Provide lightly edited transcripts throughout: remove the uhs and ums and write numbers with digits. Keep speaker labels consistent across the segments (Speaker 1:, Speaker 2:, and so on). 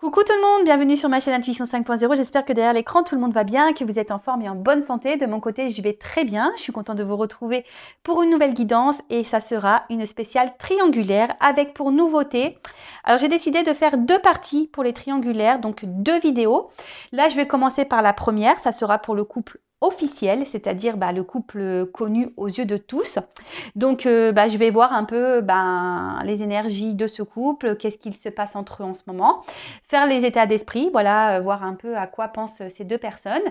Speaker 1: Coucou tout le monde, bienvenue sur ma chaîne Intuition 5.0. J'espère que derrière l'écran tout le monde va bien, que vous êtes en forme et en bonne santé. De mon côté, je vais très bien. Je suis contente de vous retrouver pour une nouvelle guidance et ça sera une spéciale triangulaire avec pour nouveauté. Alors j'ai décidé de faire deux parties pour les triangulaires, donc deux vidéos. Là, je vais commencer par la première, ça sera pour le couple officiel, c'est-à-dire le couple connu aux yeux de tous. Donc, je vais voir un peu les énergies de ce couple, qu'est-ce qu'il se passe entre eux en ce moment, faire les états d'esprit, voilà, voir un peu à quoi pensent ces deux personnes.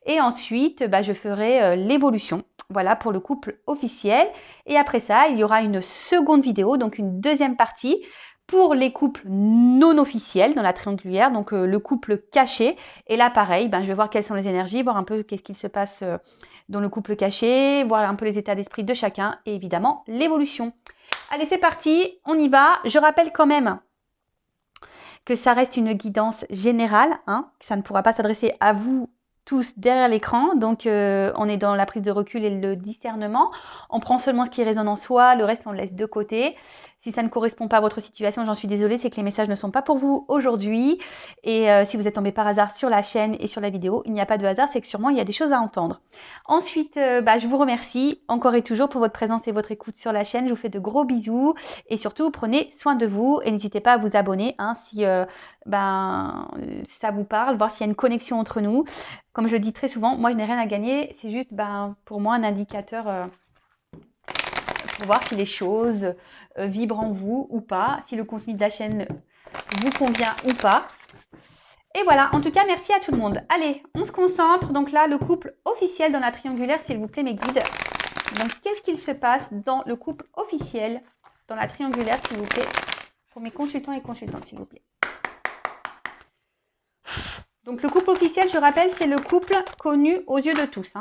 Speaker 1: Et ensuite, je ferai l'évolution, voilà, pour le couple officiel. Et après ça, il y aura une seconde vidéo, donc une deuxième partie pour les couples non officiels dans la triangulaire, donc le couple caché. Et là, pareil, je vais voir quelles sont les énergies, voir un peu qu'est-ce qu'il se passe dans le couple caché, voir un peu les états d'esprit de chacun et évidemment l'évolution. Allez, c'est parti, on y va. Je rappelle quand même que ça reste une guidance générale, que ça ne pourra pas s'adresser à vous tous derrière l'écran, donc on est dans la prise de recul et le discernement. On prend seulement ce qui résonne en soi, le reste on le laisse de côté. Si ça ne correspond pas à votre situation, j'en suis désolée, c'est que les messages ne sont pas pour vous aujourd'hui. Et si vous êtes tombé par hasard sur la chaîne et sur la vidéo, il n'y a pas de hasard, c'est que sûrement il y a des choses à entendre. Ensuite, je vous remercie encore et toujours pour votre présence et votre écoute sur la chaîne. Je vous fais de gros bisous et surtout prenez soin de vous et n'hésitez pas à vous abonner si ça vous parle, voir s'il y a une connexion entre nous. Comme je le dis très souvent, moi je n'ai rien à gagner, c'est juste pour moi un indicateur pour voir si les choses vibrent en vous ou pas, si le contenu de la chaîne vous convient ou pas. Et voilà, en tout cas, merci à tout le monde. Allez, on se concentre. Donc là, le couple officiel dans la triangulaire, s'il vous plaît, mes guides. Donc, qu'est-ce qu'il se passe dans le couple officiel dans la triangulaire, s'il vous plaît, pour mes consultants et consultantes, s'il vous plaît. Donc, le couple officiel, je rappelle, c'est le couple connu aux yeux de tous.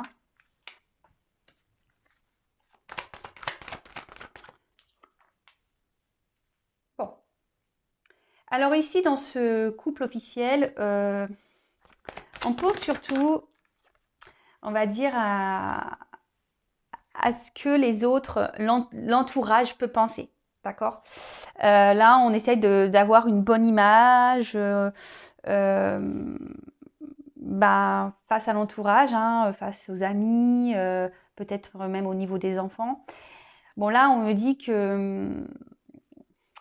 Speaker 1: Bon. Alors ici, dans ce couple officiel, on pense surtout, on va dire, à ce que les autres, l'entourage peut penser. D'accord ? Là, on essaye d'avoir une bonne image face à l'entourage, face aux amis, peut-être même au niveau des enfants. Bon, là, on me dit que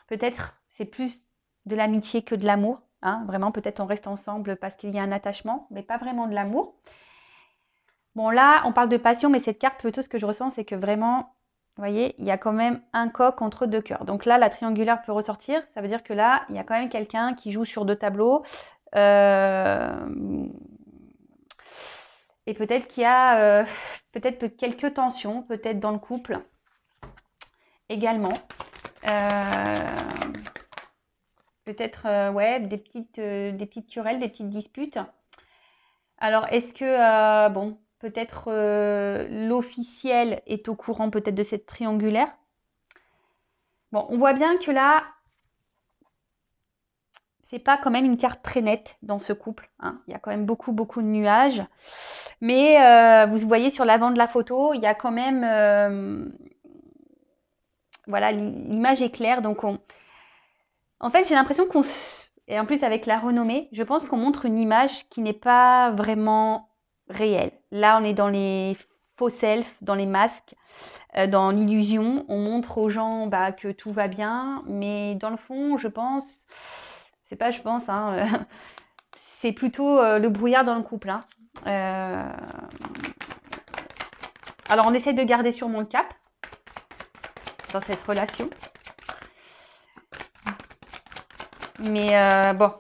Speaker 1: peut-être c'est plus de l'amitié que de l'amour. Vraiment, peut-être on reste ensemble parce qu'il y a un attachement, mais pas vraiment de l'amour. Bon, là, on parle de passion, mais cette carte, plutôt, ce que je ressens, c'est que vraiment, vous voyez, il y a quand même un coq entre deux cœurs. Donc là, la triangulaire peut ressortir. Ça veut dire que là, il y a quand même quelqu'un qui joue sur deux tableaux. Et peut-être qu'il y a peut-être quelques tensions, peut-être dans le couple également. Peut-être, des petites querelles, des petites disputes. Alors, est-ce que, peut-être l'officiel est au courant peut-être de cette triangulaire. Bon, on voit bien que là, c'est pas quand même une carte très nette dans ce couple. Il y a quand même beaucoup de nuages. Mais vous voyez sur l'avant de la photo, il y a quand même... voilà, l'image est claire. Donc, en fait, j'ai l'impression qu'on... Et en plus, avec la renommée, je pense qu'on montre une image qui n'est pas vraiment réelle. Là, on est dans les faux self, dans les masques, dans l'illusion. On montre aux gens que tout va bien, mais dans le fond, je pense, c'est pas je pense, c'est plutôt le brouillard dans le couple. Alors, on essaie de garder sûrement le cap dans cette relation. Mais bon,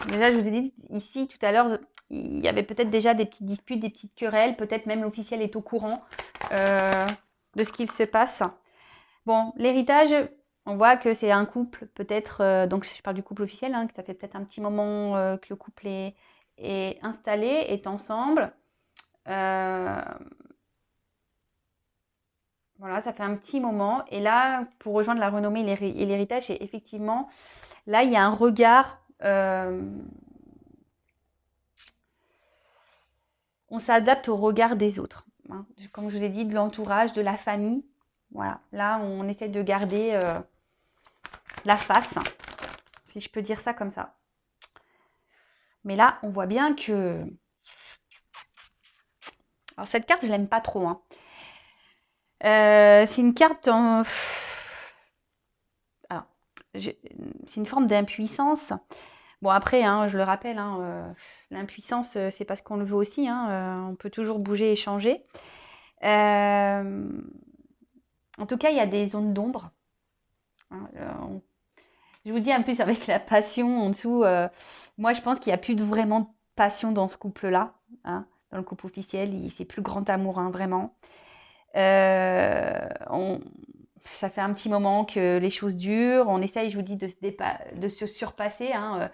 Speaker 1: déjà, je vous ai dit ici tout à l'heure, il y avait peut-être déjà des petites disputes, des petites querelles. Peut-être même l'officiel est au courant de ce qu'il se passe. Bon, l'héritage, on voit que c'est un couple, peut-être, donc je parle du couple officiel, que ça fait peut-être un petit moment que le couple est installé, est ensemble. Voilà, ça fait un petit moment. Et là, pour rejoindre la renommée et l'héritage, c'est effectivement, là, il y a un regard... on s'adapte au regard des autres. Comme je vous ai dit, de l'entourage, de la famille. Voilà, là, on essaie de garder la face, si je peux dire ça comme ça. Mais là, on voit bien que... Alors, cette carte, je l'aime pas trop, hein. C'est une carte en... Alors, c'est une forme d'impuissance. Bon, après, hein, je le rappelle, hein, l'impuissance, c'est parce qu'on le veut aussi, hein, on peut toujours bouger et changer. En tout cas, il y a des zones d'ombre, hein, je vous dis en plus avec la passion en dessous, moi je pense qu'il n'y a plus vraiment de passion dans ce couple-là, hein, dans le couple officiel, c'est plus grand amour, hein, vraiment. On, ça fait un petit moment que les choses durent. On essaye, je vous dis, de se surpasser, hein,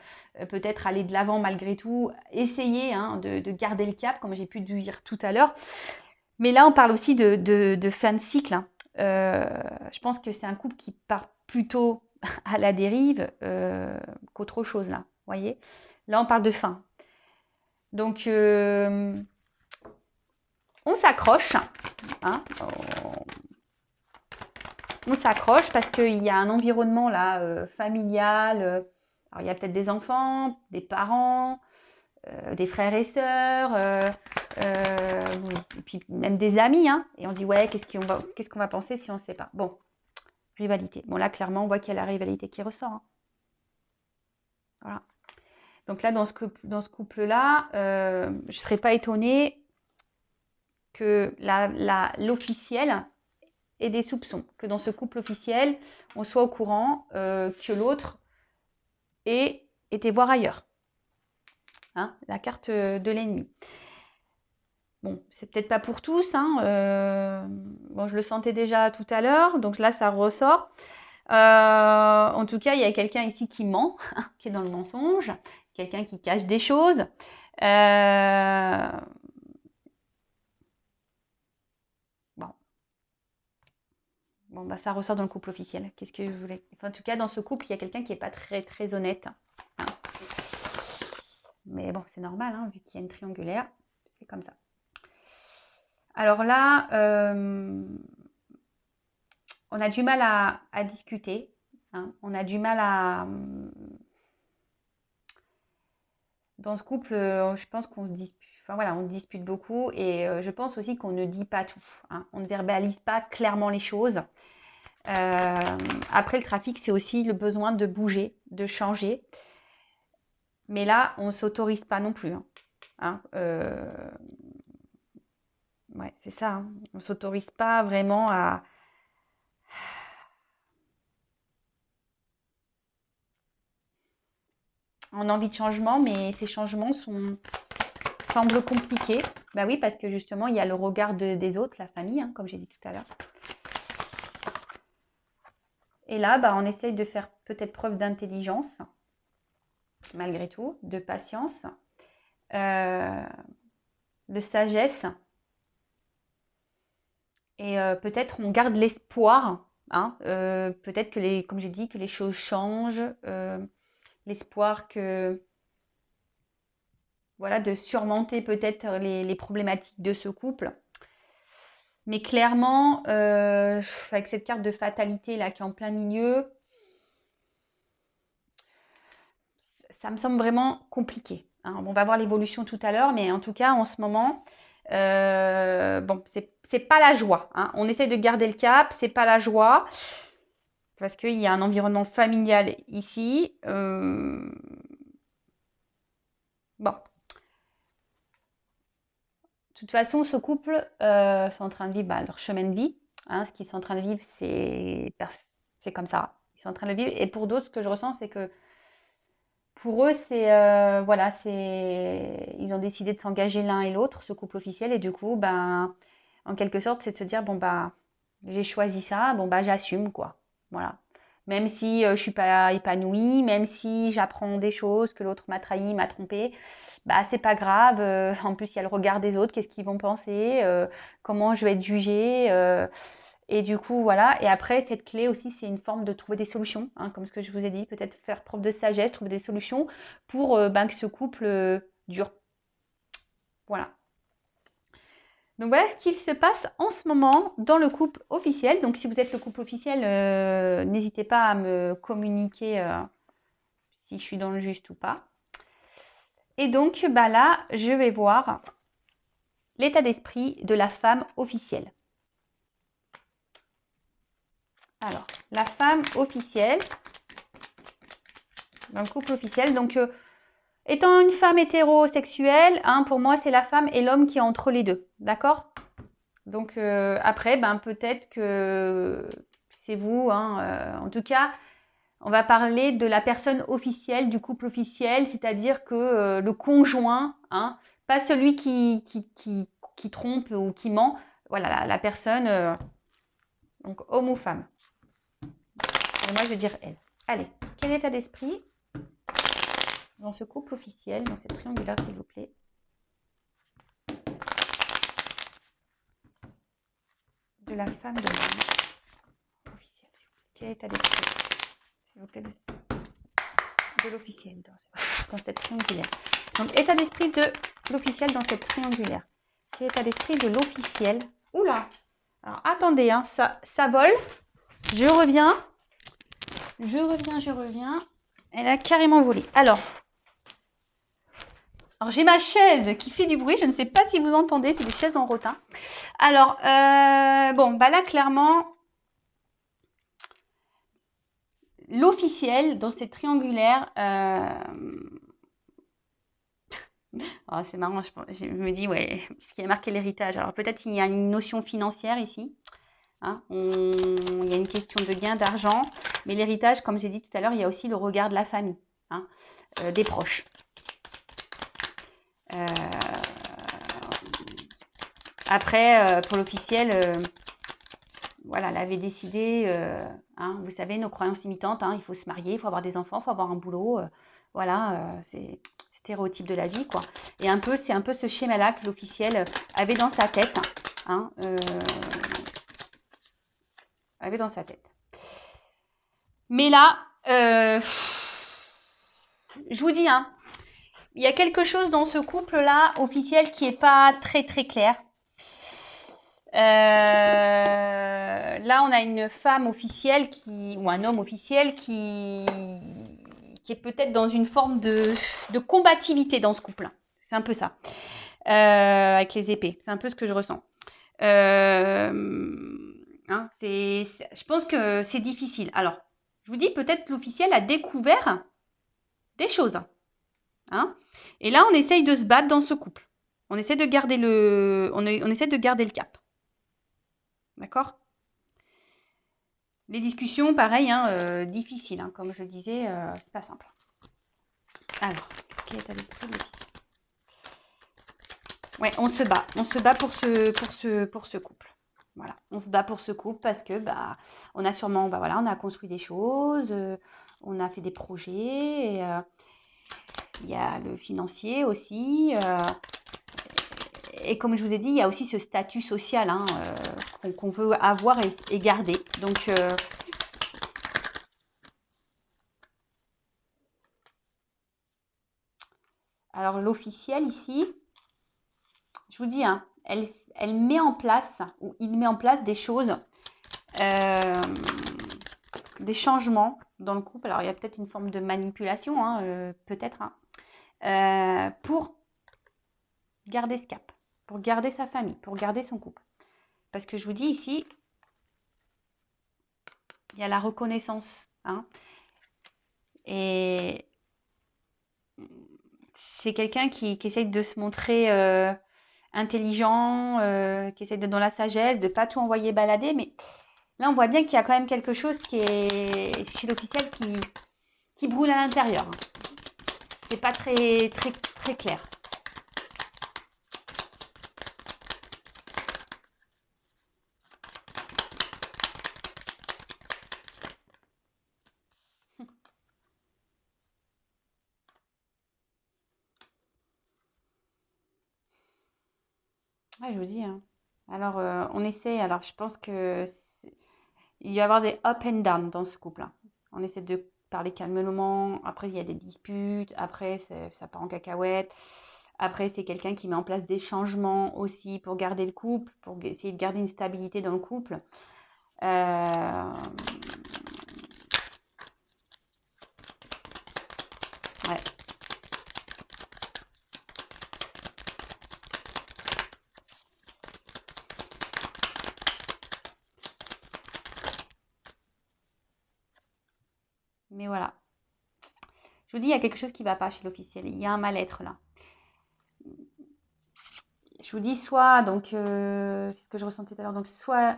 Speaker 1: peut-être aller de l'avant malgré tout, essayer, hein, de garder le cap, comme j'ai pu dire tout à l'heure. Mais là, on parle aussi de fin de cycle, hein. Je pense que c'est un couple qui part plutôt à la dérive qu'autre chose, là. Vous voyez? Là, on parle de fin. Donc, on s'accroche, hein, on s'accroche parce qu'il y a un environnement là familial. Alors il y a peut-être des enfants, des parents, des frères et sœurs, et puis même des amis. Hein, et on dit ouais, qu'est-ce qu'on va penser si on ne sait pas. Bon, rivalité. Bon là clairement on voit qu'il y a la rivalité qui ressort. Hein. Voilà. Donc là dans ce couple-là, je ne serais pas étonnée que l'officiel et des soupçons, que dans ce couple officiel, on soit au courant que l'autre ait été voir ailleurs. Hein, la carte de l'ennemi. Bon, c'est peut-être pas pour tous. Hein, bon, je le sentais déjà tout à l'heure, donc là, ça ressort. En tout cas, il y a quelqu'un ici qui ment, qui est dans le mensonge, quelqu'un qui cache des choses. Bon, bah, ça ressort dans le couple officiel. Qu'est-ce que je voulais... Enfin, en tout cas, dans ce couple, il y a quelqu'un qui n'est pas très, très honnête. Hein. Mais bon, c'est normal, hein, vu qu'il y a une triangulaire. C'est comme ça. Alors là, on a du mal à discuter. Hein. On a du mal à... Dans ce couple, je pense qu'on se dispute. Enfin voilà, on dispute beaucoup. Et je pense aussi qu'on ne dit pas tout. Hein. On ne verbalise pas clairement les choses. Après, le trafic, c'est aussi le besoin de bouger, de changer. Mais là, on ne s'autorise pas non plus. Hein. Ouais, c'est ça. Hein. On ne s'autorise pas vraiment à... On a envie de changement, mais ces changements semblent compliqués. Bah oui, parce que justement, il y a le regard des autres, la famille, hein, comme j'ai dit tout à l'heure. Et là, bah, on essaye de faire peut-être preuve d'intelligence, malgré tout, de patience, de sagesse. Et peut-être on garde l'espoir, hein, peut-être que comme j'ai dit, que les choses changent, l'espoir que voilà, de surmonter peut-être les problématiques de ce couple. Mais clairement, avec cette carte de fatalité là qui est en plein milieu, ça me semble vraiment compliqué. Hein. On va voir l'évolution tout à l'heure, mais en tout cas, en ce moment, bon, c'est pas la joie. Hein. On essaie de garder le cap, c'est pas la joie. Parce qu'il y a un environnement familial ici. Bon. De toute façon, ce couple sont en train de vivre leur chemin de vie. Hein. Ce qu'ils sont en train de vivre, c'est comme ça. Ils sont en train de le vivre. Et pour d'autres, ce que je ressens, c'est que pour eux, voilà, ils ont décidé de s'engager l'un et l'autre, ce couple officiel. Et du coup, ben, en quelque sorte, c'est de se dire, bon, bah, j'ai choisi ça, bon, bah, j'assume, quoi. Voilà. Même si je suis pas épanouie, même si j'apprends des choses, que l'autre m'a trahi, m'a trompé, bah c'est pas grave. En plus, il y a le regard des autres, qu'est-ce qu'ils vont penser, comment je vais être jugée. Et du coup, voilà. Et après, cette clé aussi, c'est une forme de trouver des solutions, hein, comme ce que je vous ai dit, peut-être faire preuve de sagesse, trouver des solutions pour ben, que ce couple dure. Voilà. Donc voilà ce qu'il se passe en ce moment dans le couple officiel. Donc si vous êtes le couple officiel, n'hésitez pas à me communiquer si je suis dans le juste ou pas. Et donc, bah là, je vais voir l'état d'esprit de la femme officielle. Alors, la femme officielle, dans le couple officiel, donc étant une femme hétérosexuelle, hein, pour moi, c'est la femme et l'homme qui est entre les deux, d'accord? Donc après, ben, peut-être que c'est vous, hein, en tout cas, on va parler de la personne officielle, du couple officiel, c'est-à-dire que le conjoint, hein, pas celui qui trompe ou qui ment, voilà, la personne, donc homme ou femme. Et moi, je vais dire elle. Allez, quel état d'esprit dans ce couple officiel, dans cette triangulaire, s'il vous plaît? De la femme de l'homme officiel. Quel état d'esprit, s'il vous plaît, de l'officiel dans cette triangulaire? Donc, état d'esprit de l'officiel dans cette triangulaire. Quel état d'esprit de l'officiel? Oula! Alors, attendez, hein, ça vole. Je reviens. Je reviens. Elle a carrément volé. Alors j'ai ma chaise qui fait du bruit. Je ne sais pas si vous entendez. C'est des chaises en rotin. Alors, bon, bah là, clairement, l'officiel dans cette triangulaire... Oh, c'est marrant, je me dis, ouais, ce qui a marqué l'héritage. Alors, peut-être qu'il y a une notion financière ici. Hein, il y a une question de gain d'argent. Mais l'héritage, comme j'ai dit tout à l'heure, il y a aussi le regard de la famille, hein, des proches. Après, pour l'officiel, voilà, elle avait décidé, hein, vous savez, nos croyances limitantes, hein, il faut se marier, il faut avoir des enfants, il faut avoir un boulot. Voilà, c'est stéréotype de la vie, quoi. Et c'est un peu ce schéma-là que l'officiel avait dans sa tête. Hein, avait dans sa tête. Mais là, je vous dis, hein, il y a quelque chose dans ce couple-là, officiel, qui n'est pas très très clair. Là, on a une femme officielle ou un homme officiel qui est peut-être dans une forme de combativité dans ce couple. C'est un peu ça, avec les épées. C'est un peu ce que je ressens. Hein, je pense que c'est difficile. Alors, je vous dis, peut-être l'officiel a découvert des choses. Hein, et là, on essaye de se battre dans ce couple. On essaie de garder on essaie de garder le cap. D'accord? Les discussions, pareil, hein, difficiles. Hein, comme je le disais, c'est pas simple. Alors, quel état d'esprit de l'officiel? Ouais, on se bat. On se bat pour ce couple. Voilà, on se bat pour ce couple parce que on a sûrement, voilà, on a construit des choses, on a fait des projets. Et, il y a le financier aussi. Et comme je vous ai dit, il y a aussi ce statut social, hein, qu'on veut avoir et garder. Donc, alors l'officiel ici, je vous dis, hein, elle met en place, ou il met en place des choses, des changements dans le couple. Alors, il y a peut-être une forme de manipulation, hein, peut-être, hein, pour garder ce cap, pour garder sa famille, pour garder son couple. Parce que je vous dis ici, il y a la reconnaissance. Hein, et c'est quelqu'un qui essaye de se montrer intelligent, qui essaye d'être dans la sagesse, de ne pas tout envoyer balader. Mais là, on voit bien qu'il y a quand même quelque chose qui est chez l'officiel qui brûle à l'intérieur. C'est pas très, très, très clair. Ouais, je vous dis. Hein. Alors, on essaie. Alors, je pense que il va y avoir des up and down dans ce couple. Hein. On essaie de parler calmement. Après, il y a des disputes. Après, ça part en cacahuète. Après, c'est quelqu'un qui met en place des changements aussi pour garder le couple, pour essayer de garder une stabilité dans le couple. Ouais. Je vous dis, il y a quelque chose qui ne va pas chez l'officiel. Il y a un mal-être là. Je vous dis soit, donc, c'est ce que je ressentais tout à l'heure, donc soit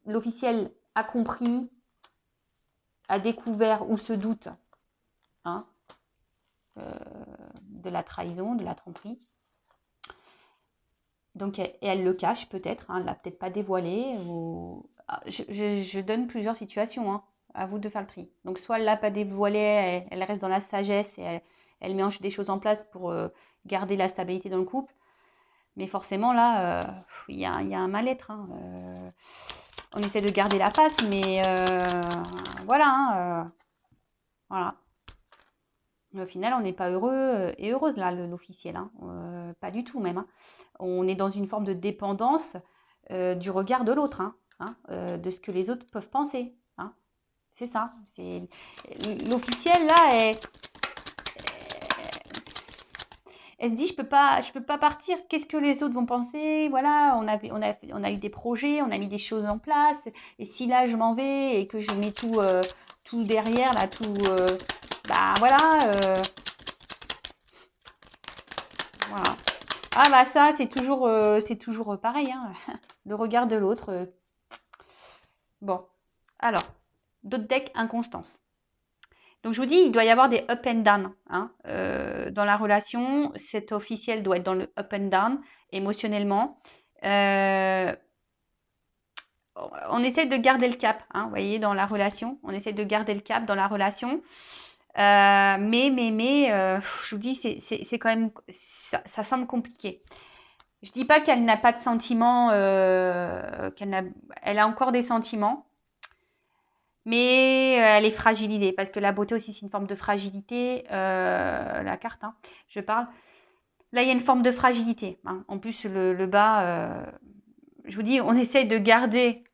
Speaker 1: l'officiel a compris, a découvert ou se doute hein, de la trahison, de la tromperie. Donc, et elle le cache peut-être, hein, elle ne l'a peut-être pas dévoilé. Ou... Je donne plusieurs situations, hein, à vous de faire le tri. Donc, soit elle ne l'a pas dévoilé, elle reste dans la sagesse et elle met des choses en place pour garder la stabilité dans le couple. Mais forcément, là, il y a un mal-être. Hein, on essaie de garder la face, mais voilà. Hein, voilà. Mais au final, on n'est pas heureux et heureuse, là, l'officiel. Hein, pas du tout, même. Hein. On est dans une forme de dépendance du regard de l'autre, hein, de ce que les autres peuvent penser. Hein. C'est ça. L'officiel, là, elle se dit, je peux pas partir. Qu'est-ce que les autres vont penser? Voilà, on a eu des projets, on a mis des choses en place. Et si là, je m'en vais et que je mets tout derrière, là, tout... bah, voilà. Voilà. Ah, bah, ça, c'est toujours pareil. Hein, le regard de l'autre. Bon. Alors, d'autres decks, inconstance. Donc, je vous dis, il doit y avoir des up and down hein, dans la relation. Cet officiel doit être dans le up and down émotionnellement. On essaie de garder le cap, hein, vous voyez, dans la relation. On essaie de garder le cap dans la relation. Mais je vous dis, c'est quand même, ça semble compliqué. Je dis pas qu'elle n'a pas de sentiments, elle a encore des sentiments. Mais elle est fragilisée, parce que la beauté aussi, c'est une forme de fragilité. La carte, hein, je parle. Là, il y a une forme de fragilité. Hein. En plus, le bas, je vous dis, on essaye de garder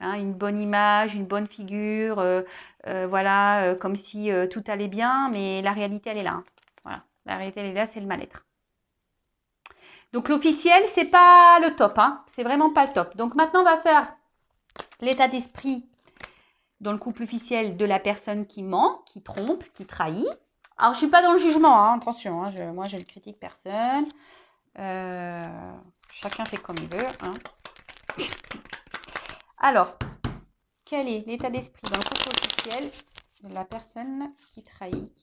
Speaker 1: hein, une bonne image, une bonne figure, voilà, comme si tout allait bien, mais la réalité, elle est là. Hein. Voilà, la réalité, elle est là, c'est le mal-être. Donc, l'officiel, c'est pas le top, hein. C'est vraiment pas le top. Donc, maintenant, on va faire l'état d'esprit dans le couple officiel de la personne qui ment, qui trompe, qui trahit. Alors, je ne suis pas dans le jugement, hein, attention, hein, moi je ne critique personne. Chacun fait comme il veut. Hein. Alors, quel est l'état d'esprit dans le couple officiel de la personne qui trahit,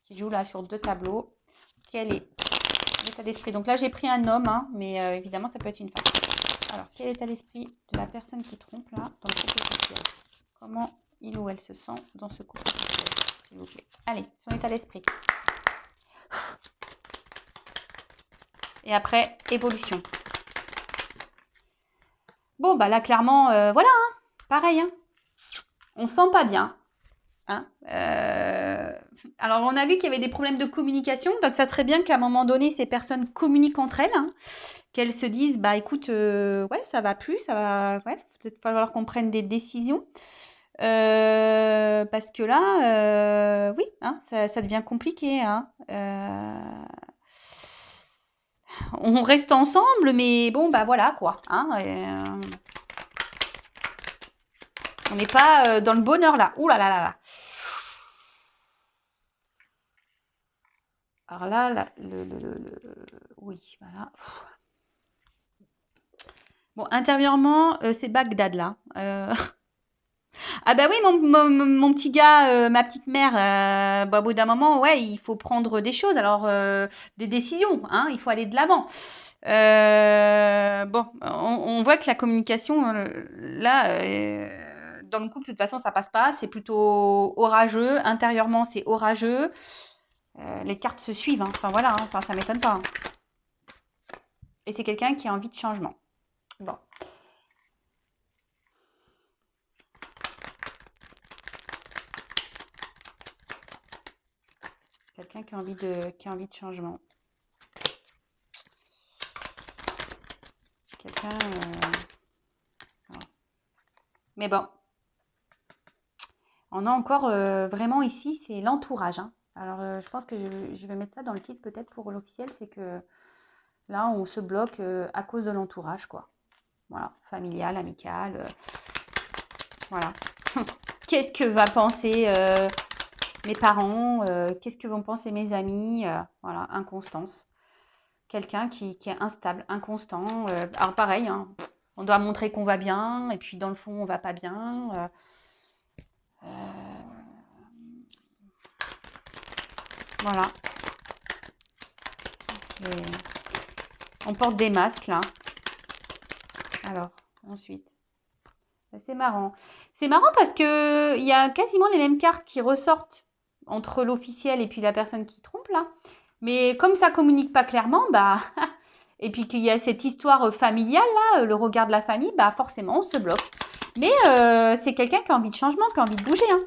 Speaker 1: qui joue là sur 2 tableaux? Quel est l'état d'esprit? Donc là, j'ai pris un homme, hein, mais évidemment, ça peut être une femme. Alors, quel est l'état d'esprit de la personne qui trompe là dans le couple officiel? Comment il ou elle se sent dans ce couple officiel, s'il vous plaît? Allez, son état d'esprit. Et après, évolution. Bon, bah là, clairement, voilà, hein, pareil. Hein. On se sent pas bien. Hein. Alors, on a vu qu'il y avait des problèmes de communication. Donc, ça serait bien qu'à un moment donné, ces personnes communiquent entre elles. Hein, qu'elles se disent, bah écoute, ouais, ça va plus, ça va, ouais, peut-être falloir qu'on prenne des décisions. Parce que là, oui, hein, ça devient compliqué. Hein. On reste ensemble, mais bon, bah voilà quoi. Hein, on n'est pas dans le bonheur là. Ouh là là là là. Alors là, oui, voilà. Bon, intérieurement, c'est Bagdad là. Ah bah oui, mon petit gars, ma petite mère, bah, au bout d'un moment, ouais, il faut prendre des choses, alors des décisions, hein, il faut aller de l'avant. Bon, on voit que la communication, là, dans le couple, de toute façon, ça passe pas, c'est plutôt orageux, intérieurement, c'est orageux. Les cartes se suivent, hein. Enfin voilà, hein. Enfin, ça m'étonne pas. Hein. Et c'est quelqu'un qui a envie de changement. Bon. Quelqu'un qui a envie de changement. Quelqu'un... Mais bon. On a encore vraiment ici, c'est l'entourage. Hein. Alors, je pense que je vais mettre ça dans le titre peut-être pour l'officiel, c'est que là, on se bloque à cause de l'entourage, quoi. Voilà, familial, amical. Voilà. Qu'est-ce que va penser mes parents? Qu'est-ce que vont penser mes amis? Voilà, inconstance. Quelqu'un qui est instable, inconstant. Alors pareil, hein, on doit montrer qu'on va bien, et puis dans le fond, on va pas bien. Voilà. On porte des masques là. Alors, ensuite. C'est marrant. C'est marrant parce que il y a quasiment les mêmes cartes qui ressortent entre l'officiel et puis la personne qui trompe là. Mais comme ça communique pas clairement, bah et puis qu'il y a cette histoire familiale là, le regard de la famille, bah forcément on se bloque. Mais c'est quelqu'un qui a envie de changement, qui a envie de bouger, hein.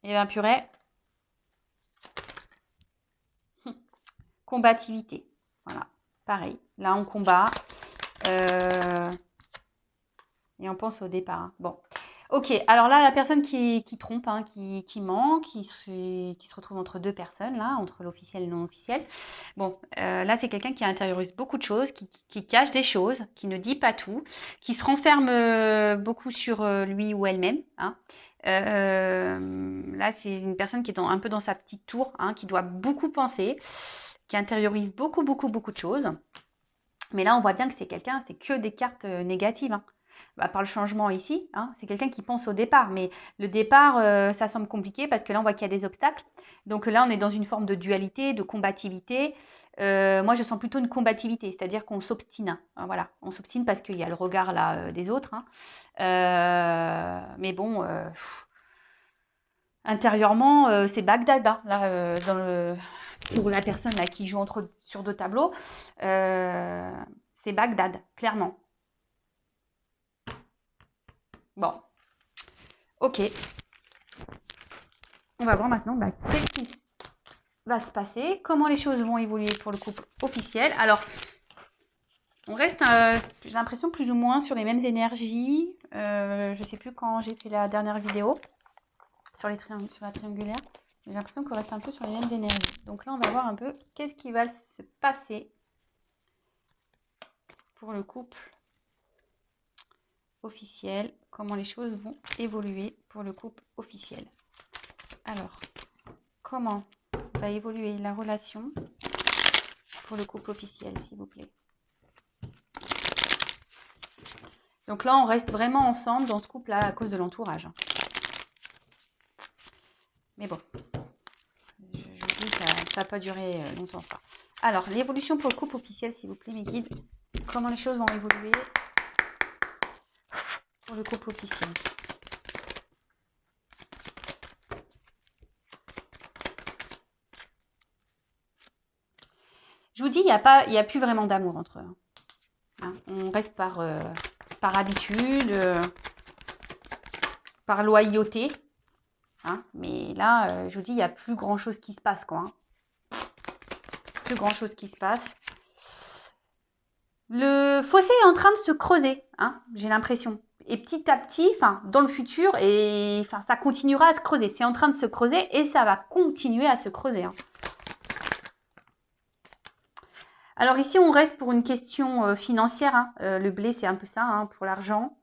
Speaker 1: Et bien purée, combativité. Voilà, pareil. Là on combat. Et on pense au départ, hein. Bon. Ok, alors là, la personne qui trompe, hein, qui ment, qui se retrouve entre deux personnes, là, entre l'officiel et le non officiel. Bon, là, c'est quelqu'un qui intériorise beaucoup de choses, qui cache des choses, qui ne dit pas tout, qui se renferme beaucoup sur lui ou elle-même, hein. Là, c'est une personne qui est un peu dans sa petite tour, hein, qui doit beaucoup penser, qui intériorise beaucoup, beaucoup, beaucoup de choses. Mais là, on voit bien que c'est quelqu'un, c'est que des cartes négatives, hein. Bah, par le changement ici, hein, c'est quelqu'un qui pense au départ. Mais le départ, ça semble compliqué parce que là, on voit qu'il y a des obstacles. Donc là, on est dans une forme de dualité, de combativité. Moi, je sens plutôt une combativité, c'est-à-dire qu'on s'obstine, hein, voilà, on s'obstine parce qu'il y a le regard là des autres, hein. Mais bon, intérieurement, c'est Bagdad, hein, là, pour la personne là, qui joue sur deux tableaux. C'est Bagdad, clairement. Bon, ok. On va voir maintenant qu'est-ce qui va se passer, comment les choses vont évoluer pour le couple officiel. Alors, on reste, j'ai l'impression, plus ou moins sur les mêmes énergies. Je ne sais plus quand j'ai fait la dernière vidéo sur la triangulaire. J'ai l'impression qu'on reste un peu sur les mêmes énergies. Donc là, on va voir un peu qu'est-ce qui va se passer pour le couple officiel, comment les choses vont évoluer pour le couple officiel. Alors, comment va évoluer la relation pour le couple officiel, s'il vous plaît. Donc là, on reste vraiment ensemble dans ce couple-là à cause de l'entourage. Mais bon, je vous dis, ça ne va pas durer longtemps ça. Alors, l'évolution pour le couple officiel, s'il vous plaît, mes guides. Comment les choses vont évoluer pour le couple officiel. Je vous dis, il n'y a plus vraiment d'amour entre eux. Hein, on reste par habitude, par loyauté. Hein, mais là, je vous dis, il n'y a plus grand-chose qui se passe, quoi. Hein. Plus grand-chose qui se passe. Le fossé est en train de se creuser, hein, j'ai l'impression. Et petit à petit, dans le futur, ça continuera à se creuser. C'est en train de se creuser et ça va continuer à se creuser. Hein. Alors ici, on reste pour une question financière. Hein. Le blé, c'est un peu ça, hein, pour l'argent.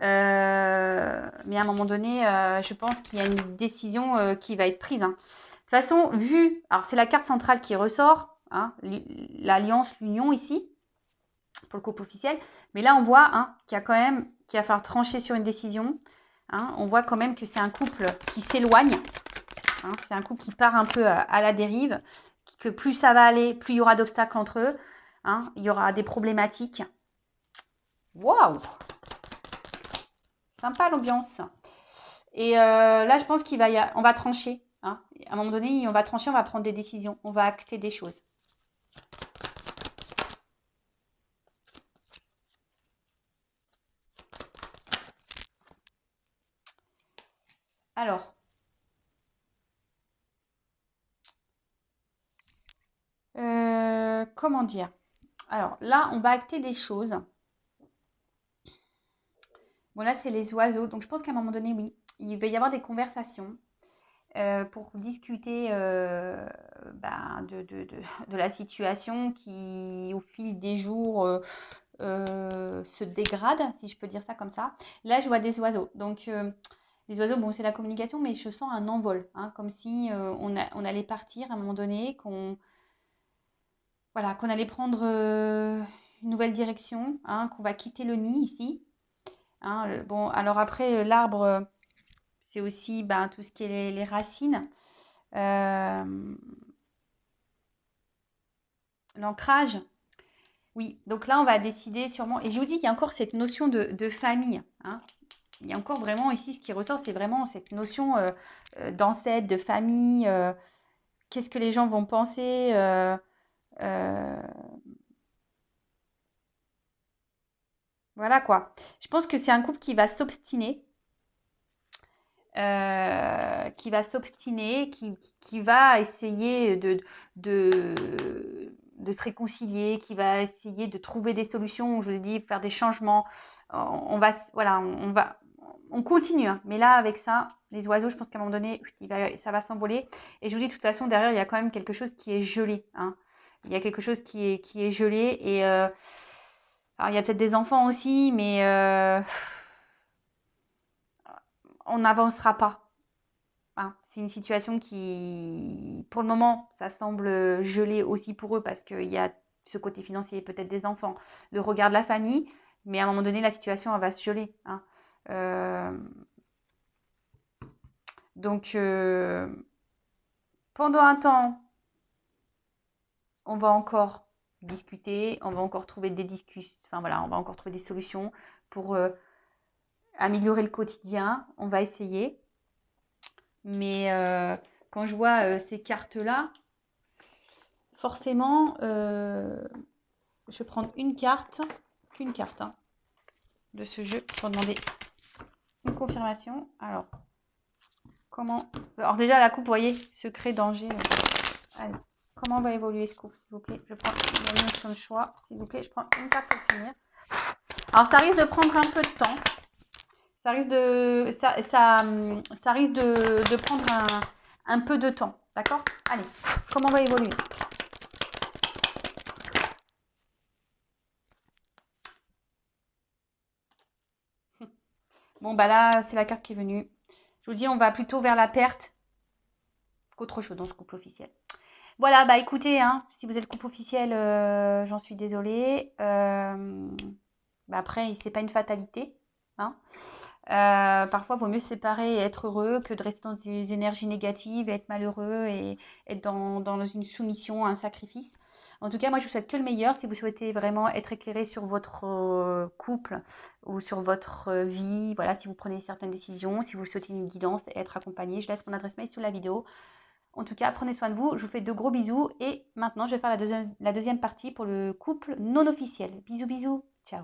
Speaker 1: Mais à un moment donné, je pense qu'il y a une décision qui va être prise. Hein. De toute façon, alors c'est la carte centrale qui ressort, hein, l'alliance, l'union ici, pour le couple officiel. Mais là, on voit hein, qu'il va falloir trancher sur une décision. Hein. On voit quand même que c'est un couple qui s'éloigne. Hein. C'est un couple qui part un peu à la dérive. Que plus ça va aller, plus il y aura d'obstacles entre eux. Hein. Il y aura des problématiques. Waouh! Sympa l'ambiance. Et là, je pense on va trancher. Hein. À un moment donné, on va trancher, on va prendre des décisions. On va acter des choses. Alors, comment dire? Alors là, on va acter des choses. Bon, là, c'est les oiseaux. Donc, je pense qu'à un moment donné, oui, il va y avoir des conversations pour discuter de la situation qui, au fil des jours, se dégrade, si je peux dire ça comme ça. Là, je vois des oiseaux. Donc, les oiseaux, bon, c'est la communication, mais je sens un envol, hein, comme si on allait partir à un moment donné, voilà, qu'on allait prendre une nouvelle direction, hein, qu'on va quitter le nid ici. Hein. Bon, alors après, l'arbre, c'est aussi ben, tout ce qui est les racines. L'ancrage. Oui, donc là, on va décider sûrement. Et je vous dis qu'il y a encore cette notion de famille. Hein. Il y a encore vraiment ici, ce qui ressort, c'est vraiment cette notion d'ancêtre, de famille. Qu'est-ce que les gens vont penser euh, voilà quoi. Je pense que c'est un couple qui va s'obstiner. Qui va essayer de, de se réconcilier, qui va essayer de trouver des solutions, je vous ai dit, faire des changements. On va, voilà, on continue. Hein. Mais là, avec ça, les oiseaux, je pense qu'à un moment donné, ça va s'envoler. Et je vous dis, de toute façon, derrière, il y a quand même quelque chose qui est gelé. Hein. Il y a quelque chose qui est gelé. Et alors, il y a peut-être des enfants aussi, mais on n'avancera pas. Hein. C'est une situation qui, pour le moment, ça semble gelé aussi pour eux parce qu'il y a ce côté financier, peut-être des enfants, le regard de la famille, mais à un moment donné, la situation, elle va se geler. Hein. Euh, donc, pendant un temps, on va encore discuter, on va encore trouver des discussions, enfin voilà, on va encore trouver des solutions pour améliorer le quotidien. On va essayer. Mais quand je vois ces cartes-là, forcément, je vais prendre une carte, qu'une carte hein, de ce jeu pour demander une confirmation. Alors, comment... Alors déjà, la coupe, vous voyez, secret, danger. Allez, comment va évoluer ce couple, s'il vous plaît? Je prends la notion de choix, s'il vous plaît. Je prends une carte pour finir. Alors, ça risque de prendre un peu de temps. Ça risque de prendre un peu de temps. D'accord? Allez, comment va évoluer? Bon, bah là, c'est la carte qui est venue. Je vous dis, on va plutôt vers la perte qu'autre chose dans ce couple officiel. Voilà, bah écoutez, hein, si vous êtes couple officiel, j'en suis désolée. Bah après, c'est pas une fatalité. Hein. Parfois, il vaut mieux se séparer et être heureux que de rester dans des énergies négatives et être malheureux et être dans une soumission, un sacrifice. En tout cas, moi, je vous souhaite que le meilleur. Si vous souhaitez vraiment être éclairé sur votre couple ou sur votre vie, voilà, si vous prenez certaines décisions, si vous souhaitez une guidance et être accompagné, je laisse mon adresse mail sous la vidéo. En tout cas, prenez soin de vous. Je vous fais de gros bisous. Et maintenant, je vais faire la deuxième partie pour le couple non officiel. Bisous, bisous. Ciao.